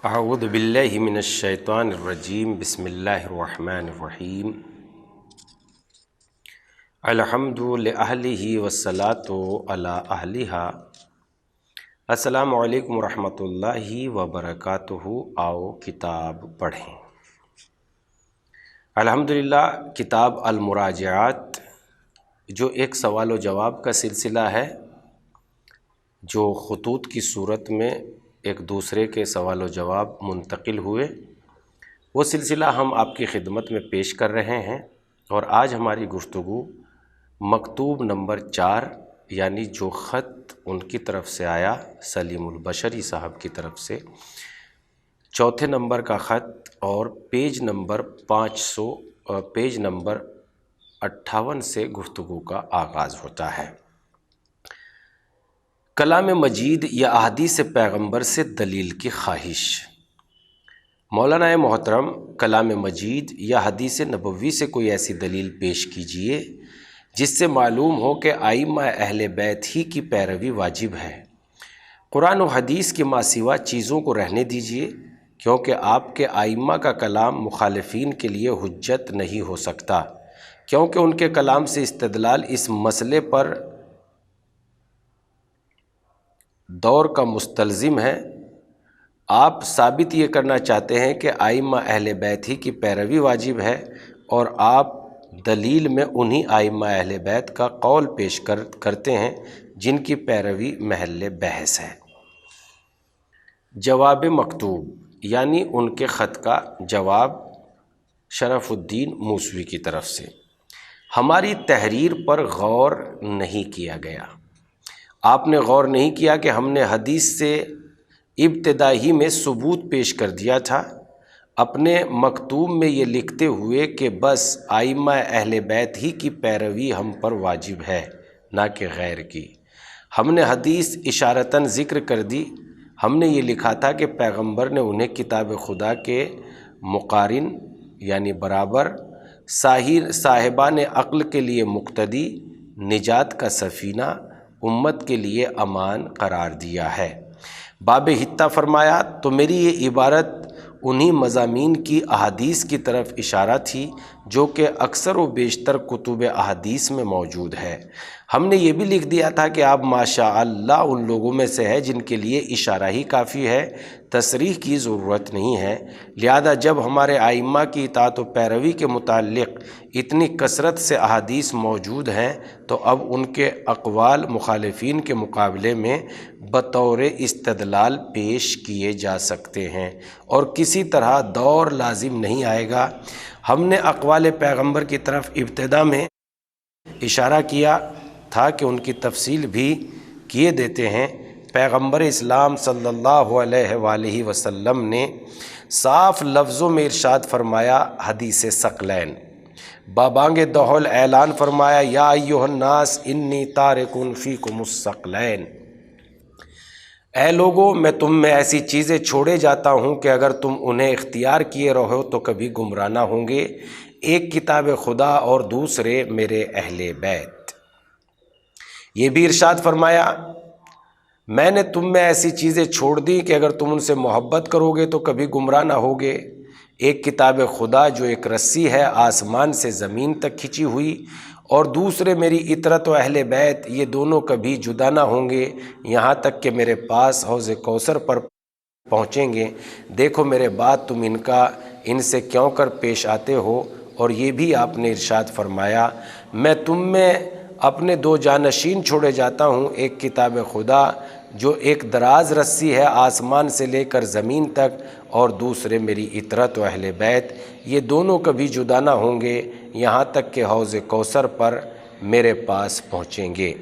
اعوذ باللہ من الشیطان الرجیم بسم اللہ الرحمن الرحیم الحمد لأہلہ والصلاۃ علی اہلہا۔ السلام علیکم ورحمۃ اللہ وبرکاتہ۔ آؤ کتاب پڑھیں۔ الحمدللہ کتاب المراجعات جو ایک سوال و جواب کا سلسلہ ہے، جو خطوط کی صورت میں ایک دوسرے کے سوال و جواب منتقل ہوئے، وہ سلسلہ ہم آپ کی خدمت میں پیش کر رہے ہیں۔ اور آج ہماری گفتگو مکتوب نمبر 4 یعنی جو خط ان کی طرف سے آیا سلیم البشری صاحب کی طرف سے، چوتھے نمبر کا خط اور پیج نمبر 58 سے گفتگو کا آغاز ہوتا ہے۔ کلام مجید یا احادیث پیغمبر سے دلیل کی خواہش۔ مولانا محترم، کلام مجید یا حدیث نبوی سے کوئی ایسی دلیل پیش کیجئے جس سے معلوم ہو کہ ائمہ اہل بیت ہی کی پیروی واجب ہے۔ قرآن و حدیث کے ماں سوا چیزوں کو رہنے دیجئے، کیونکہ آپ کے ائمہ کا کلام مخالفین کے لیے حجت نہیں ہو سکتا، کیونکہ ان کے کلام سے استدلال اس مسئلے پر دور کا مستلزم ہے۔ آپ ثابت یہ کرنا چاہتے ہیں کہ ائمہ اہل بیت ہی کی پیروی واجب ہے، اور آپ دلیل میں انہی ائمہ اہل بیت کا قول پیش کرتے ہیں جن کی پیروی محل بحث ہے۔ جواب مکتوب یعنی ان کے خط کا جواب شرف الدین موسوی کی طرف سے۔ ہماری تحریر پر غور نہیں کیا گیا۔ آپ نے غور نہیں کیا کہ ہم نے حدیث سے ابتدا ہی میں ثبوت پیش کر دیا تھا، اپنے مکتوب میں یہ لکھتے ہوئے کہ بس ائمہ اہل بیت ہی کی پیروی ہم پر واجب ہے، نہ کہ غیر کی۔ ہم نے حدیث اشارتاً ذکر کر دی۔ ہم نے یہ لکھا تھا کہ پیغمبر نے انہیں کتاب خدا کے مقارن یعنی برابر، صاحبان عقل کے لیے مقتدی، نجات کا سفینہ، امت کے لیے امان قرار دیا ہے۔ باب حتہ فرمایا تو میری یہ عبارت انہی مضامین کی احادیث کی طرف اشارہ تھی جو کہ اکثر و بیشتر کتب احادیث میں موجود ہے۔ ہم نے یہ بھی لکھ دیا تھا کہ آپ ماشاء اللہ ان لوگوں میں سے ہے جن کے لیے اشارہ ہی کافی ہے، تصریح کی ضرورت نہیں ہے۔ لہذا جب ہمارے ائمہ کی اطاعت و پیروی کے متعلق اتنی کثرت سے احادیث موجود ہیں تو اب ان کے اقوال مخالفین کے مقابلے میں بطور استدلال پیش کیے جا سکتے ہیں، اور کسی طرح دور لازم نہیں آئے گا۔ ہم نے اقوال پیغمبر کی طرف ابتدا میں اشارہ کیا تھا کہ ان کی تفصیل بھی کیے دیتے ہیں۔ پیغمبر اسلام صلی اللہ علیہ وآلہ وسلم نے صاف لفظوں میں ارشاد فرمایا، حدیث ثقلین، بابانگ دہل اعلان فرمایا، یا ایھا الناس انی تارک فیکم الثقلین، اے لوگو میں تم میں ایسی چیزیں چھوڑے جاتا ہوں کہ اگر تم انہیں اختیار کیے رہو تو کبھی گمراہ نہ ہوں گے، ایک کتاب خدا اور دوسرے میرے اہل بیت۔ یہ بھی ارشاد فرمایا، میں نے تم میں ایسی چیزیں چھوڑ دی کہ اگر تم ان سے محبت کرو گے تو کبھی گمراہ نہ ہوگے، ایک کتاب خدا جو ایک رسی ہے آسمان سے زمین تک کھنچی ہوئی، اور دوسرے میری اطرت و اہل بیت، یہ دونوں کبھی جدا نہ ہوں گے یہاں تک کہ میرے پاس حوض کوثر پر پہنچیں گے۔ دیکھو میرے بعد تم ان سے کیوں کر پیش آتے ہو۔ اور یہ بھی آپ نے ارشاد فرمایا، میں تم میں اپنے دو جانشین چھوڑے جاتا ہوں، ایک کتاب خدا جو ایک دراز رسی ہے آسمان سے لے کر زمین تک، اور دوسرے میری اطرت و اہل بیت، یہ دونوں کبھی جدا نہ ہوں گے یہاں تک کہ حوض کوثر پر میرے پاس پہنچیں گے۔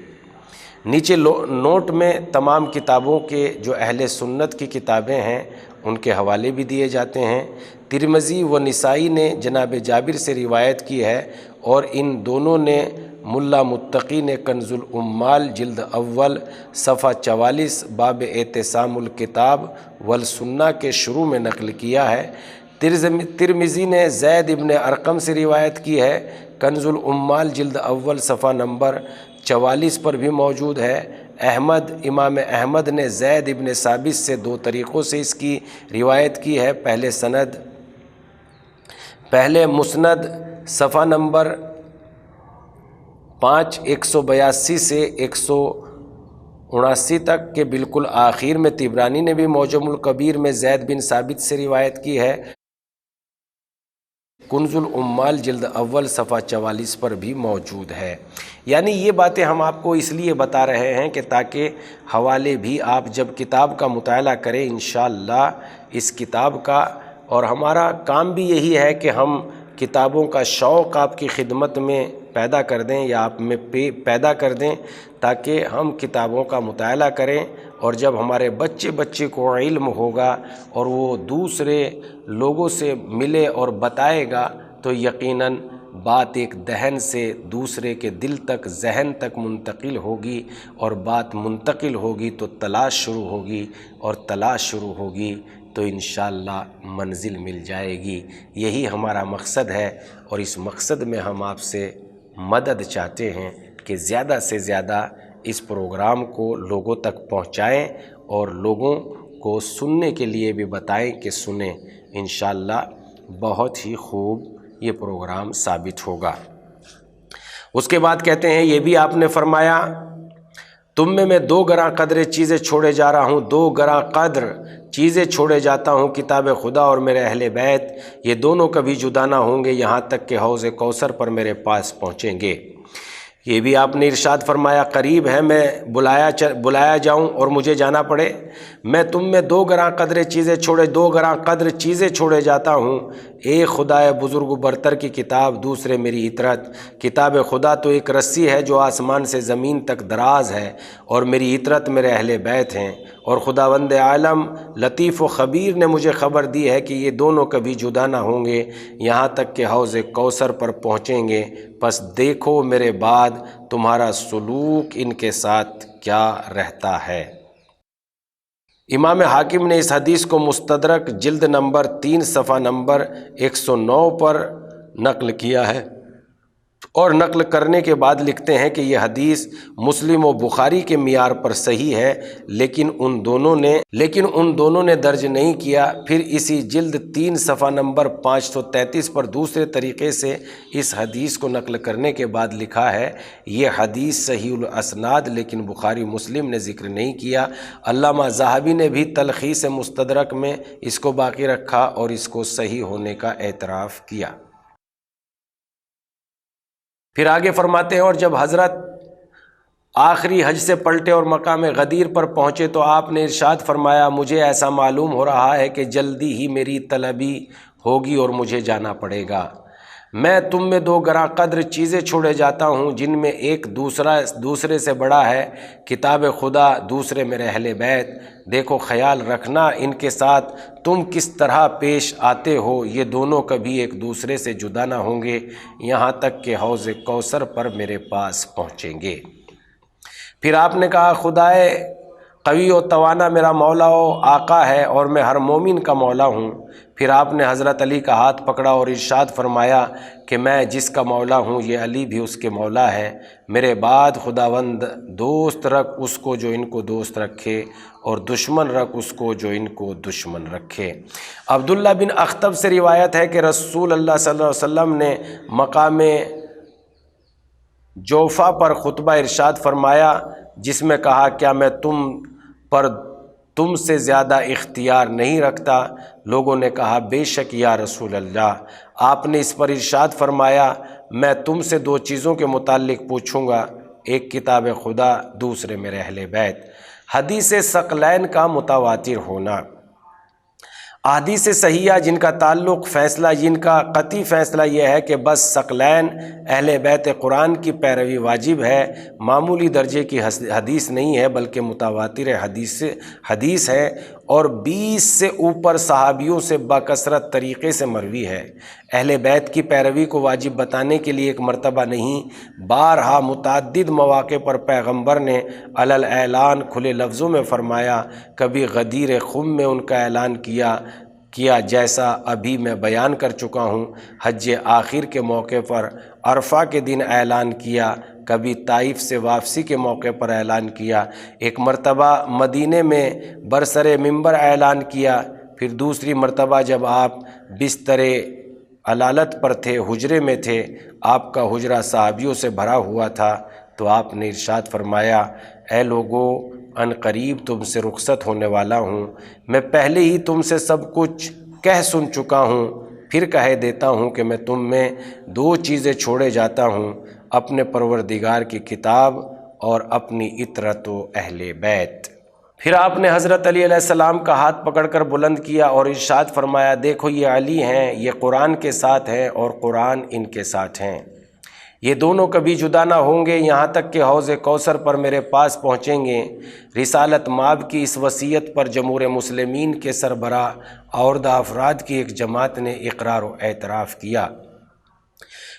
نیچے نوٹ میں تمام کتابوں کے جو اہل سنت کی کتابیں ہیں ان کے حوالے بھی دیے جاتے ہیں۔ ترمذی و نسائی نے جناب جابر سے روایت کی ہے، اور ان دونوں نے ملا متقی نے کنز العمال جلد اول صفحہ 44 باب اعتصام الکتاب والسنہ کے شروع میں نقل کیا ہے۔ ترمذی نے زید ابن ارقم سے روایت کی ہے، کنز العمال جلد اول صفحہ نمبر 44 پر بھی موجود ہے۔ امام احمد نے زید ابن ثابت سے 2 طریقوں سے اس کی روایت کی ہے۔ پہلے مسند صفحہ نمبر 5 182 سے 179 تک کے بالکل آخر میں طبرانی نے بھی معجم الکبیر میں زید بن ثابت سے روایت کی ہے۔ کنز العمال جلد اول صفحہ 44 پر بھی موجود ہے۔ یعنی یہ باتیں ہم آپ کو اس لیے بتا رہے ہیں کہ تاکہ حوالے بھی آپ جب کتاب کا مطالعہ کریں انشاءاللہ اس کتاب کا، اور ہمارا کام بھی یہی ہے کہ ہم کتابوں کا شوق آپ کی خدمت میں پیدا کر دیں یا آپ میں پیدا کر دیں، تاکہ ہم کتابوں کا مطالعہ کریں، اور جب ہمارے بچے کو علم ہوگا اور وہ دوسرے لوگوں سے ملے اور بتائے گا تو یقیناً بات ایک دہن سے دوسرے کے دل تک ذہن تک منتقل ہوگی، اور بات منتقل ہوگی تو تلاش شروع ہوگی، اور تلاش شروع ہوگی تو انشاءاللہ منزل مل جائے گی۔ یہی ہمارا مقصد ہے، اور اس مقصد میں ہم آپ سے مدد چاہتے ہیں کہ زیادہ سے زیادہ اس پروگرام کو لوگوں تک پہنچائیں، اور لوگوں کو سننے کے لیے بھی بتائیں کہ سنیں، انشاءاللہ بہت ہی خوب یہ پروگرام ثابت ہوگا۔ اس کے بعد کہتے ہیں یہ بھی آپ نے فرمایا تم میں 2 گراں قدر چیزیں چھوڑے جا رہا ہوں، 2 گراں قدر چیزیں چھوڑے جاتا ہوں، کتاب خدا اور میرے اہل بیت، یہ دونوں کبھی جدا نہ ہوں گے یہاں تک کہ حوض کوثر پر میرے پاس پہنچیں گے۔ یہ بھی آپ نے ارشاد فرمایا قریب ہے میں بلایا جاؤں اور مجھے جانا پڑے۔ میں تم میں 2 گراں قدر چیزیں چھوڑے جاتا ہوں، ایک خدائے بزرگ و برتر کی کتاب، دوسرے میری اطرت۔ کتاب خدا تو ایک رسی ہے جو آسمان سے زمین تک دراز ہے، اور میری اطرت میرے اہل بیت ہیں، اور خداوند عالم لطیف و خبیر نے مجھے خبر دی ہے کہ یہ دونوں کبھی جدا نہ ہوں گے یہاں تک کہ حوض کوثر پر پہنچیں گے، پس دیکھو میرے بعد تمہارا سلوک ان کے ساتھ کیا رہتا ہے۔ امام حاکم نے اس حدیث کو مستدرک جلد نمبر 3 صفحہ نمبر 109 پر نقل کیا ہے، اور نقل کرنے کے بعد لکھتے ہیں کہ یہ حدیث مسلم و بخاری کے معیار پر صحیح ہے، لیکن ان دونوں نے درج نہیں کیا۔ پھر اسی جلد 3 صفحہ نمبر 533 پر دوسرے طریقے سے اس حدیث کو نقل کرنے کے بعد لکھا ہے یہ حدیث صحیح الاسناد، لیکن بخاری مسلم نے ذکر نہیں کیا۔ علامہ ذہبی نے بھی تلخیص مستدرک میں اس کو باقی رکھا اور اس کو صحیح ہونے کا اعتراف کیا۔ پھر آگے فرماتے ہیں اور جب حضرت آخری حج سے پلٹے اور مقام غدیر پر پہنچے تو آپ نے ارشاد فرمایا مجھے ایسا معلوم ہو رہا ہے کہ جلدی ہی میری طلبی ہوگی اور مجھے جانا پڑے گا۔ میں تم میں 2 گراں قدر چیزیں چھوڑے جاتا ہوں جن میں ایک دوسرے سے بڑا ہے، کتاب خدا، دوسرے میرے اہل بیت۔ دیکھو خیال رکھنا ان کے ساتھ تم کس طرح پیش آتے ہو، یہ دونوں کبھی ایک دوسرے سے جدا نہ ہوں گے یہاں تک کہ حوض کوثر پر میرے پاس پہنچیں گے۔ پھر آپ نے کہا خدائے قوی و توانا میرا مولا و آقا ہے اور میں ہر مومن کا مولا ہوں۔ پھر آپ نے حضرت علی کا ہاتھ پکڑا اور ارشاد فرمایا کہ میں جس کا مولا ہوں یہ علی بھی اس کے مولا ہے۔ میرے بعد خداوند دوست رکھ اس کو جو ان کو دوست رکھے، اور دشمن رکھ اس کو جو ان کو دشمن رکھے۔ عبداللہ بن اخطب سے روایت ہے کہ رسول اللہ صلی اللہ علیہ وسلم نے مقام جوفا پر خطبہ ارشاد فرمایا جس میں کہا کیا میں تم سے زیادہ اختیار نہیں رکھتا؟ لوگوں نے کہا بے شک یا رسول اللہ۔ آپ نے اس پر ارشاد فرمایا میں تم سے 2 چیزوں کے متعلق پوچھوں گا، ایک کتاب خدا، دوسرے میرے اہل بیت۔ حدیث ثقلین کا متواتر ہونا، احادیث صحیحہ جن کا قطعی فیصلہ یہ ہے کہ بس ثقلین اہل بیت قرآن کی پیروی واجب ہے، معمولی درجے کی حدیث نہیں ہے بلکہ متواتر حدیث ہے، اور 20 سے اوپر صحابیوں سے بکثرت طریقے سے مروی ہے۔ اہل بیت کی پیروی کو واجب بتانے کے لیے ایک مرتبہ نہیں، بارہا متعدد مواقع پر پیغمبر نے علی اعلان کھلے لفظوں میں فرمایا۔ کبھی غدیر خم میں ان کا اعلان کیا، کیا جیسا ابھی میں بیان کر چکا ہوں۔ حج آخر کے موقع پر عرفہ کے دن اعلان کیا، کبھی طائف سے واپسی کے موقع پر اعلان کیا، ایک مرتبہ مدینے میں برسر منبر اعلان کیا، پھر دوسری مرتبہ جب آپ بستر علالت پر تھے، حجرے میں تھے، آپ کا حجرہ صحابیوں سے بھرا ہوا تھا، تو آپ نے ارشاد فرمایا، اے لوگو، ان قریب تم سے رخصت ہونے والا ہوں، میں پہلے ہی تم سے سب کچھ کہہ سن چکا ہوں، پھر کہہ دیتا ہوں کہ میں تم میں دو چیزیں چھوڑے جاتا ہوں، اپنے پروردگار کی کتاب اور اپنی اطرت و اہل بیت۔ پھر آپ نے حضرت علی علیہ السلام کا ہاتھ پکڑ کر بلند کیا اور ارشاد فرمایا، دیکھو یہ علی ہیں، یہ قرآن کے ساتھ ہیں اور قرآن ان کے ساتھ ہیں، یہ دونوں کبھی جدا نہ ہوں گے یہاں تک کہ حوض کوثر پر میرے پاس پہنچیں گے۔ رسالت مآب کی اس وصیت پر جمہور مسلمین کے سربراہ اور افراد کی ایک جماعت نے اقرار و اعتراف کیا،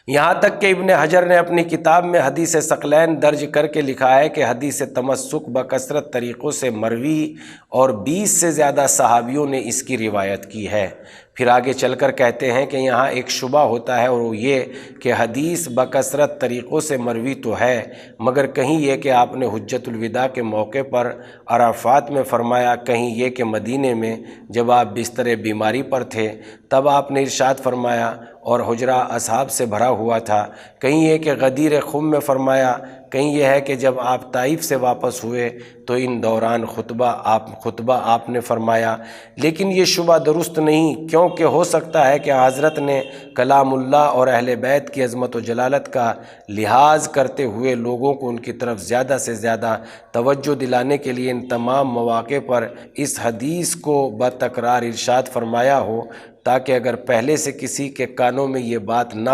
یہاں تک کہ ابن حجر نے اپنی کتاب میں حدیث ثقلین درج کر کے لکھا ہے کہ حدیث تمسک بکثرت طریقوں سے مروی اور 20 سے زیادہ صحابیوں نے اس کی روایت کی ہے۔ پھر آگے چل کر کہتے ہیں کہ یہاں ایک شبہ ہوتا ہے، اور وہ یہ کہ حدیث بکثرت طریقوں سے مروی تو ہے، مگر کہیں یہ کہ آپ نے حجۃ الوداع کے موقع پر عرفات میں فرمایا، کہیں یہ کہ مدینے میں جب آپ بستر بیماری پر تھے تب آپ نے ارشاد فرمایا اور حجرہ اصحاب سے بھرا ہوا تھا، کہیں یہ کہ غدیر خم میں فرمایا، کہیں یہ ہے کہ جب آپ طائف سے واپس ہوئے تو ان دوران خطبہ آپ نے فرمایا۔ لیکن یہ شبہ درست نہیں، کیونکہ ہو سکتا ہے کہ حضرت نے کلام اللہ اور اہل بیت کی عظمت و جلالت کا لحاظ کرتے ہوئے لوگوں کو ان کی طرف زیادہ سے زیادہ توجہ دلانے کے لیے ان تمام مواقع پر اس حدیث کو بتکرار ارشاد فرمایا ہو، تاکہ اگر پہلے سے کسی کے کانوں میں یہ بات نہ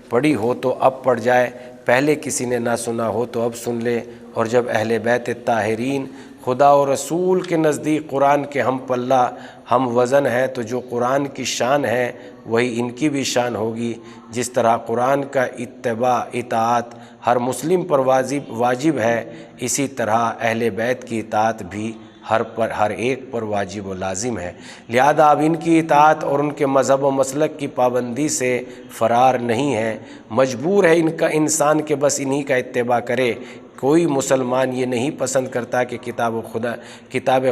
پڑی ہو تو اب پڑ جائے، پہلے کسی نے نہ سنا ہو تو اب سن لے۔ اور جب اہل بیت طاہرین خدا و رسول کے نزدیک قرآن کے ہم پلہ ہم وزن ہے، تو جو قرآن کی شان ہے وہی ان کی بھی شان ہوگی۔ جس طرح قرآن کا اتباع اطاعت ہر مسلم پر واجب ہے، اسی طرح اہل بیت کی اطاعت بھی ہر ایک پر واجب و لازم ہے، لہذا اب ان کی اطاعت اور ان کے مذہب و مسلک کی پابندی سے فرار نہیں ہے، مجبور ہے انسان کے بس انہی کا اتباع کرے۔ کوئی مسلمان یہ نہیں پسند کرتا کہ کتاب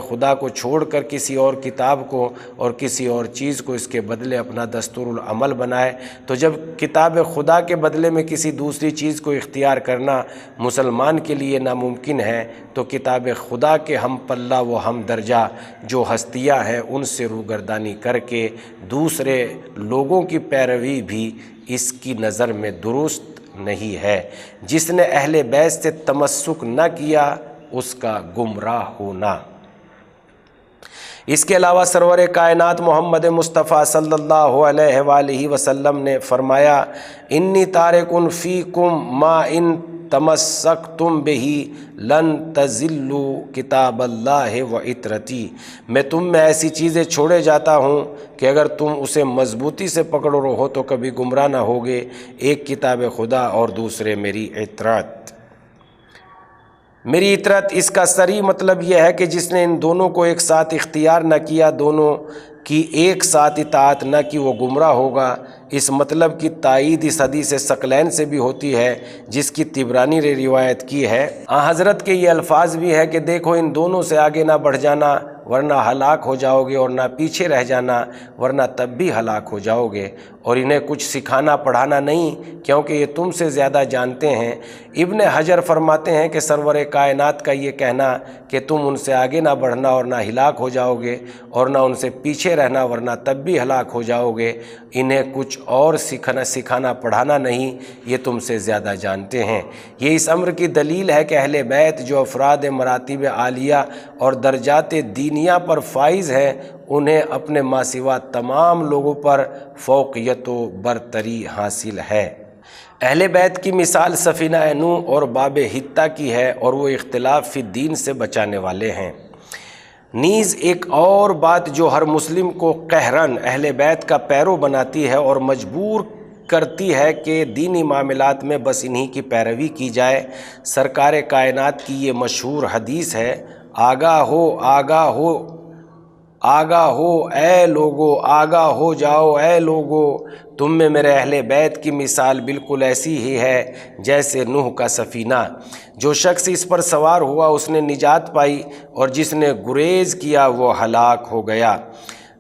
خدا کو چھوڑ کر کسی اور کتاب کو اور کسی اور چیز کو اس کے بدلے اپنا دستور العمل بنائے۔ تو جب کتاب خدا کے بدلے میں کسی دوسری چیز کو اختیار کرنا مسلمان کے لیے ناممکن ہے، تو کتاب خدا کے ہم پلہ و ہم درجہ جو ہستیاں ہیں ان سے روگردانی کر کے دوسرے لوگوں کی پیروی بھی اس کی نظر میں درست نہیں ہے۔ جس نے اہل بیت سے تمسک نہ کیا اس کا گمراہ ہونا۔ اس کے علاوہ سرور کائنات محمد مصطفیٰ صلی اللہ علیہ وآلہ وسلم نے فرمایا، انی تارکن فیکم ما ان تمسکتم بہ لن تضلوا کتاب اللہ و اطرتی، میں تم میں ایسی چیزیں چھوڑے جاتا ہوں کہ اگر تم اسے مضبوطی سے پکڑو رہو تو کبھی گمراہ نہ ہوگے، ایک کتاب خدا اور دوسرے میری اطرت۔ میری اطرت اس کا صریح مطلب یہ ہے کہ جس نے ان دونوں کو ایک ساتھ اختیار نہ کیا، دونوں کی ایک ساتھ اطاعت نہ کی، وہ گمراہ ہوگا۔ اس مطلب کی تائید اس حدیث ثقلین سے بھی ہوتی ہے جس کی طبرانی نے روایت کی ہے۔ حضرت کے یہ الفاظ بھی ہے کہ دیکھو ان دونوں سے آگے نہ بڑھ جانا ورنہ ہلاک ہو جاؤ گے، اور نہ پیچھے رہ جانا ورنہ تب بھی ہلاک ہو جاؤ گے، اور انہیں کچھ سکھانا پڑھانا نہیں کیونکہ یہ تم سے زیادہ جانتے ہیں۔ ابن حجر فرماتے ہیں کہ سرور کائنات کا یہ کہنا کہ تم ان سے آگے نہ بڑھنا اور نہ ہلاک ہو جاؤ گے اور نہ ان سے پیچھے رہنا ورنہ تب بھی ہلاک ہو جاؤ گے، انہیں کچھ اور سکھانا پڑھانا نہیں، یہ تم سے زیادہ جانتے ہیں۔ یہ اس امر کی دلیل ہے کہ اہل بیت جو افراد مراتب عالیہ اور درجات دینیہ پر فائز ہیں، انہیں اپنے ما سوا تمام لوگوں پر فوقیت و برتری حاصل ہے۔ اہل بیت کی مثال سفینہ نوح اور باب حتہ کی ہے، اور وہ اختلاف فی الدین سے بچانے والے ہیں۔ نیز ایک اور بات جو ہر مسلم کو قہراً اہل بیت کا پیرو بناتی ہے اور مجبور کرتی ہے کہ دینی معاملات میں بس انہی کی پیروی کی جائے، سرکار کائنات کی یہ مشہور حدیث ہے، آگاہ ہو آگاہ ہو اے لوگو، آگاہ ہو جاؤ اے لوگو، تم میں میرے اہل بیت کی مثال بالکل ایسی ہی ہے جیسے نوح کا سفینہ۔ جو شخص اس پر سوار ہوا اس نے نجات پائی، اور جس نے گریز کیا وہ ہلاک ہو گیا۔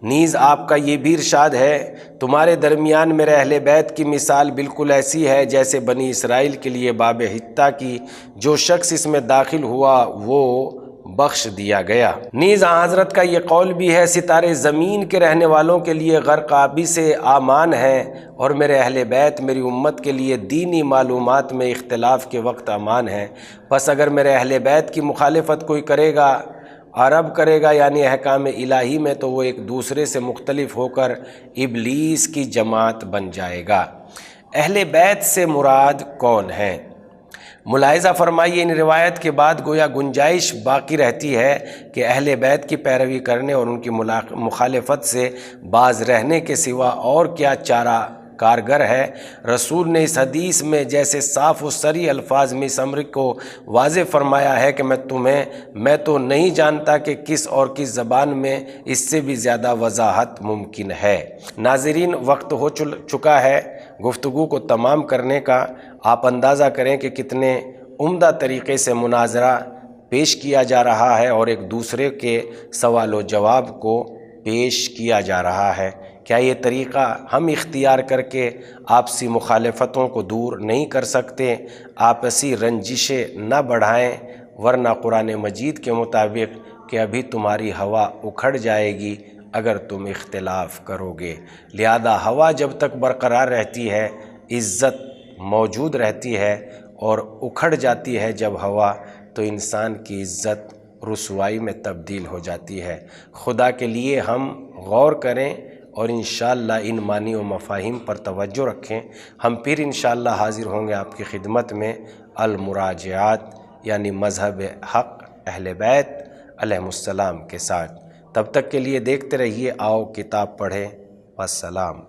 نیز آپ کا یہ بھی ارشاد ہے، تمہارے درمیان میرے اہل بیت کی مثال بالکل ایسی ہے جیسے بنی اسرائیل کے لیے باب حتہ کی، جو شخص اس میں داخل ہوا وہ بخش دیا گیا۔ نیز حضرت کا یہ قول بھی ہے، ستارے زمین کے رہنے والوں کے لیے غرق آبی سے امان ہے، اور میرے اہل بیت میری امت کے لیے دینی معلومات میں اختلاف کے وقت امان ہے۔ پس اگر میرے اہل بیت کی مخالفت کوئی کرے گا، عرب کرے گا یعنی احکام الہی میں، تو وہ ایک دوسرے سے مختلف ہو کر ابلیس کی جماعت بن جائے گا۔ اہل بیت سے مراد کون ہیں؟ ملاحظہ فرمائیے، ان روایت کے بعد گویا گنجائش باقی رہتی ہے کہ اہل بیت کی پیروی کرنے اور ان کی مخالفت سے باز رہنے کے سوا اور کیا چارہ کارگر ہے۔ رسول نے اس حدیث میں جیسے صاف و صریح الفاظ میں اس امر کو واضح فرمایا ہے کہ میں تو نہیں جانتا کہ کس اور کس زبان میں اس سے بھی زیادہ وضاحت ممکن ہے۔ ناظرین، وقت ہو چکا ہے گفتگو کو تمام کرنے کا۔ آپ اندازہ کریں کہ کتنے عمدہ طریقے سے مناظرہ پیش کیا جا رہا ہے اور ایک دوسرے کے سوال و جواب کو پیش کیا جا رہا ہے۔ کیا یہ طریقہ ہم اختیار کر کے آپسی مخالفتوں کو دور نہیں کر سکتے؟ آپسی رنجشیں نہ بڑھائیں، ورنہ قرآن مجید کے مطابق کہ ابھی تمہاری ہوا اکھڑ جائے گی اگر تم اختلاف کرو گے۔ لہذا ہوا جب تک برقرار رہتی ہے عزت موجود رہتی ہے، اور اکھڑ جاتی ہے جب ہوا تو انسان کی عزت رسوائی میں تبدیل ہو جاتی ہے۔ خدا کے لیے ہم غور کریں اور انشاءاللہ ان معنی و مفاہیم پر توجہ رکھیں۔ ہم پھر انشاءاللہ حاضر ہوں گے آپ کی خدمت میں المراجعات یعنی مذہب حق اہل بیت علیہم السلام کے ساتھ۔ تب تک کے لیے دیکھتے رہیے آؤ کتاب پڑھیں۔ والسلام۔